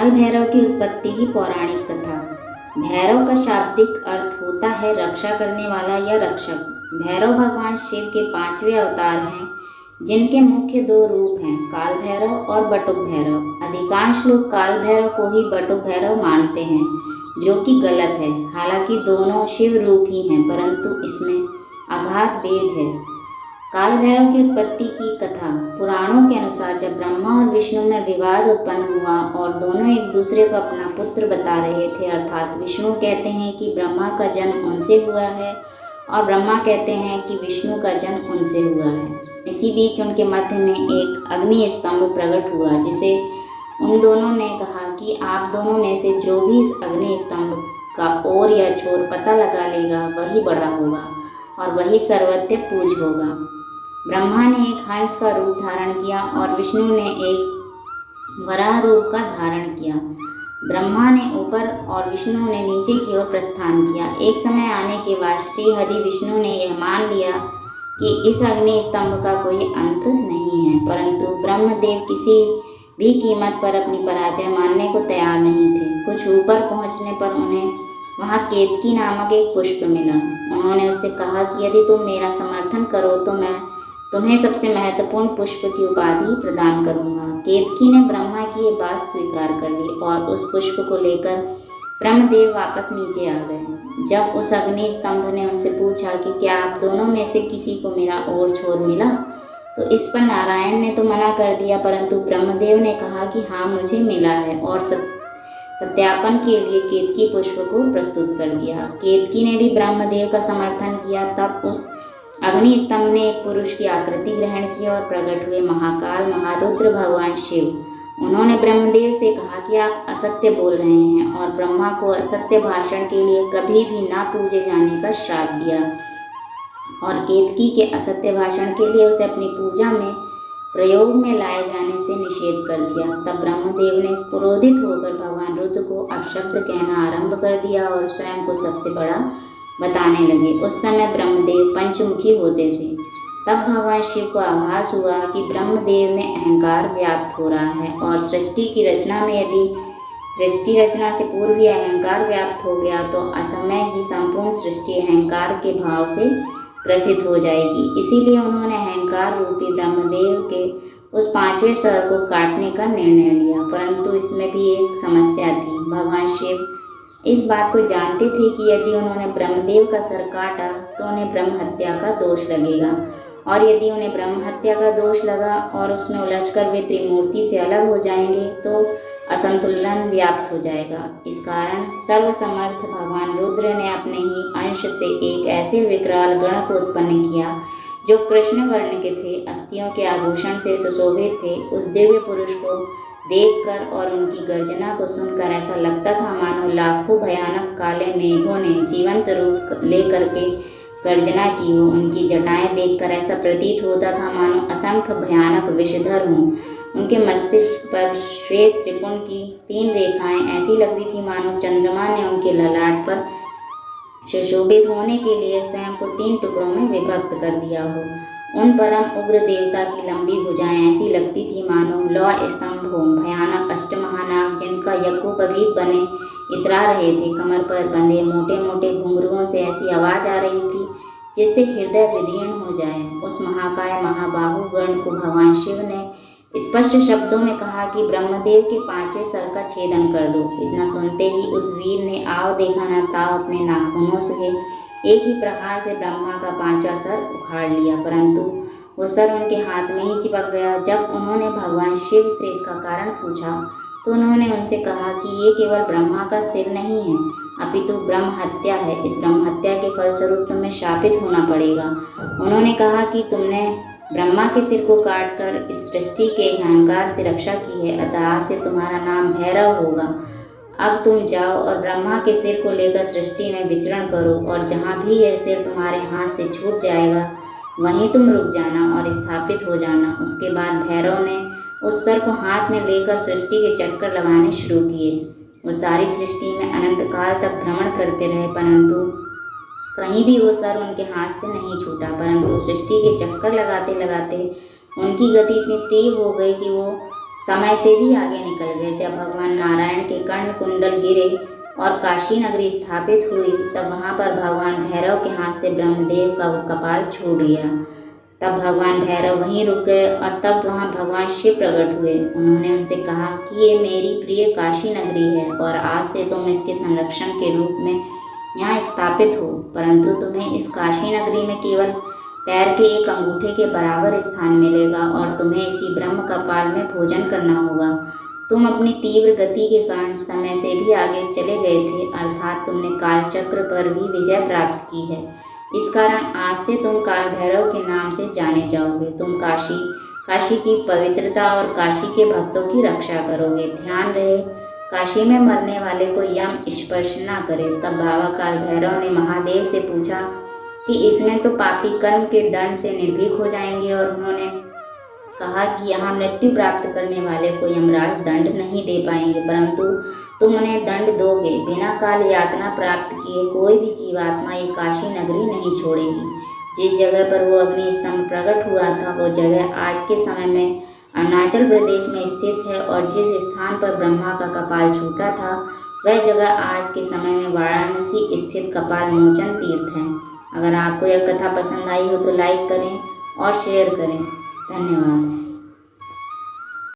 काल भैरव की उत्पत्ति की पौराणिक कथा। भैरव का शाब्दिक अर्थ होता है रक्षा करने वाला या रक्षक। भैरव भगवान शिव के 5वें अवतार हैं, जिनके मुख्य 2 रूप हैं, काल भैरव और बटुक भैरव। अधिकांश लोग काल भैरव को ही बटुक भैरव मानते हैं, जो कि गलत है। हालांकि दोनों शिव रूप ही हैं, परंतु इसमें अगाध भेद है। काल भैरव की उत्पत्ति की कथा। पुराणों के अनुसार जब ब्रह्मा और विष्णु में विवाद उत्पन्न हुआ और दोनों एक दूसरे को अपना पुत्र बता रहे थे, अर्थात विष्णु कहते हैं कि ब्रह्मा का जन्म उनसे हुआ है और ब्रह्मा कहते हैं कि विष्णु का जन्म उनसे हुआ है। इसी बीच उनके मध्य में एक अग्नि स्तंभ प्रकट हुआ, जिसे उन दोनों ने कहा कि आप दोनों में से जो भी इस अग्नि स्तंभ का ओर या छोर पता लगा लेगा, वही बड़ा होगा और वही सर्वत्र पूज्य होगा। ब्रह्मा ने एक हंस का रूप धारण किया और विष्णु ने एक वराह रूप का धारण किया। ब्रह्मा ने ऊपर और विष्णु ने नीचे की ओर प्रस्थान किया। एक समय आने के बाद श्री हरि विष्णु ने यह मान लिया कि इस अग्नि स्तंभ का कोई अंत नहीं है, परंतु ब्रह्मदेव किसी भी कीमत पर अपनी पराजय मानने को तैयार नहीं थे। कुछ ऊपर पहुंचने पर उन्हें वहां केतकी नामक एक पुष्प मिला। उन्होंने उससे कहा कि यदि तुम मेरा समर्थन करो तो मैं तुम्हें सबसे महत्वपूर्ण पुष्प की उपाधि प्रदान करूंगा। केतकी ने ब्रह्मा की ये बात स्वीकार कर ली और उस पुष्प को लेकर ब्रह्मदेव वापस नीचे आ गए। जब उस अग्नि स्तंभ ने उनसे पूछा कि क्या आप दोनों में से किसी को मेरा ओर छोर मिला, तो इस पर नारायण ने तो मना कर दिया, परंतु ब्रह्मदेव ने कहा कि हाँ, मुझे मिला है और सत्यापन के लिए केतकी पुष्प को प्रस्तुत कर दिया। केतकी ने भी ब्रह्मदेव का समर्थन किया। तब उस अग्नि स्तंभ ने एक पुरुष की आकृति ग्रहण की और प्रकट हुए महाकाल महारुद्र भगवान शिव। उन्होंने ब्रह्मदेव से कहा कि आप असत्य बोल रहे हैं और ब्रह्मा को असत्य भाषण के लिए कभी भी ना पूजे जाने का श्राप दिया और केतकी के असत्य भाषण के लिए उसे अपनी पूजा में प्रयोग में लाए जाने से निषेध कर दिया। तब ब्रह्मदेव ने क्रोधित होकर भगवान रुद्र को अपशब्द कहना आरंभ कर दिया और स्वयं को सबसे बड़ा बताने लगे। उस समय ब्रह्मदेव पंचमुखी होते थे। तब भगवान शिव को आभास हुआ कि ब्रह्मदेव में अहंकार व्याप्त हो रहा है और सृष्टि की रचना में यदि सृष्टि रचना से पूर्व ही अहंकार व्याप्त हो गया तो असमय ही संपूर्ण सृष्टि अहंकार के भाव से ग्रसित हो जाएगी। इसीलिए उन्होंने अहंकार रूपी ब्रह्मदेव के उस 5वें स्वर को काटने का निर्णय लिया। परंतु इसमें भी एक समस्या थी। भगवान शिव इस बात को जानते थे कि यदि उन्होंने ब्रह्मदेव का सर काटा तो उन्हें ब्रह्म हत्या का दोष लगेगा, और यदि उन्हें ब्रह्म हत्या का दोष लगा और उसमें उलझकर वे त्रिमूर्ति से अलग हो जाएंगे तो असंतुलन व्याप्त हो जाएगा। इस कारण सर्वसमर्थ भगवान रुद्र ने अपने ही अंश से एक ऐसे विकराल गण को उत्पन्न किया जो कृष्ण वर्ण के थे, अस्थियों के आभूषण से सुशोभित थे। उस दिव्य पुरुष को देखकर और उनकी गर्जना को सुनकर ऐसा लगता था मानो लाखों भयानक काले मेघों ने जीवंत रूप लेकर के गर्जना की हो। उनकी जटाएं देखकर ऐसा प्रतीत होता था मानो असंख्य भयानक विषधर हों। उनके मस्तिष्क पर श्वेत त्रिपुण की 3 रेखाएं ऐसी लगती थी मानो चंद्रमा ने उनके ललाट पर सुशोभित होने के लिए स्वयं को 3 टुकड़ों में विभक्त कर दिया हो। उन परम उग्र देवता की लंबी भुजाएं ऐसी लगती थी मानो लौह स्तंभ हो। भयानक अष्टमहानाग जिनका यज्ञोपवीत बने इतरा रहे थे, कमर पर बंधे मोटे मोटे घुंघरुओं से ऐसी आवाज़ आ रही थी जिससे हृदय विदीर्ण हो जाए। उस महाकाय महाबाहु गण को भगवान शिव ने स्पष्ट शब्दों में कहा कि ब्रह्मदेव के 5वें सर का छेदन कर दो। इतना सुनते ही उस वीर ने आओ देखा न ताव अपने नाखूनों से एक ही प्रहार से ब्रह्मा का 5वां सर उखाड़ लिया, परंतु वो सर उनके हाथ में ही चिपक गया। जब उन्होंने भगवान शिव से इसका कारण पूछा तो उन्होंने उनसे कहा कि ये केवल ब्रह्मा का सिर नहीं है, अपितु ब्रह्म हत्या है। इस ब्रह्म हत्या के फलस्वरूप तुम्हें शापित होना पड़ेगा। उन्होंने कहा कि तुमने ब्रह्मा के सिर को काटकर इस सृष्टि के अहंकार से रक्षा की है, अतः आज से तुम्हारा नाम भैरव होगा। अब तुम जाओ और ब्रह्मा के सिर को लेकर सृष्टि में विचरण करो, और जहाँ भी यह सिर तुम्हारे हाथ से छूट जाएगा वहीं तुम रुक जाना और स्थापित हो जाना। उसके बाद भैरव ने उस सर को हाथ में लेकर सृष्टि के चक्कर लगाने शुरू किए। वो सारी सृष्टि में अनंत काल तक भ्रमण करते रहे, परंतु कहीं भी वो सर उनके हाथ से नहीं छूटा। परंतु सृष्टि के चक्कर लगाते लगाते उनकी गति इतनी तीव्र हो गई कि वो समय से भी आगे निकल गए। जब भगवान नारायण के कर्ण कुंडल गिरे और काशी नगरी स्थापित हुई, तब वहाँ पर भगवान भैरव के हाथ से ब्रह्मदेव का कपाल छूट गया। तब भगवान भैरव वहीं रुक गए और तब वहाँ भगवान शिव प्रकट हुए। उन्होंने उनसे कहा कि ये मेरी प्रिय काशी नगरी है और आज से तुम इसके संरक्षण के रूप में यहाँ स्थापित हो, परंतु तुम्हें इस काशी नगरी में केवल पैर के एक अंगूठे के बराबर स्थान मिलेगा और तुम्हें इसी ब्रह्म कपाल में भोजन करना होगा। तुम अपनी तीव्र गति के कारण समय से भी आगे चले गए थे, अर्थात तुमने कालचक्र पर भी विजय प्राप्त की है। इस कारण आज से तुम काल भैरव के नाम से जाने जाओगे। तुम काशी की पवित्रता और काशी के भक्तों की रक्षा करोगे। ध्यान रहे, काशी में मरने वाले को यम स्पर्श ना करे। तब बाबा काल भैरव ने महादेव से पूछा कि इसमें तो पापी कर्म के दंड से निर्भीक हो जाएंगे, और उन्होंने कहा कि यहाँ मृत्यु प्राप्त करने वाले को यमराज दंड नहीं दे पाएंगे, परंतु तुम उन्हें दंड दोगे। बिना काल यातना प्राप्त किए कोई भी जीवात्मा ये काशी नगरी नहीं छोड़ेगी। जिस जगह पर वो अग्नि स्तंभ प्रकट हुआ था, वो जगह आज के समय में अरुणाचल प्रदेश में स्थित है, और जिस स्थान पर ब्रह्मा का कपाल छूटा था, वह जगह आज के समय में वाराणसी स्थित कपाल मोचन तीर्थ है। अगर आपको यह कथा पसंद आई हो तो लाइक करें और शेयर करें। धन्यवाद।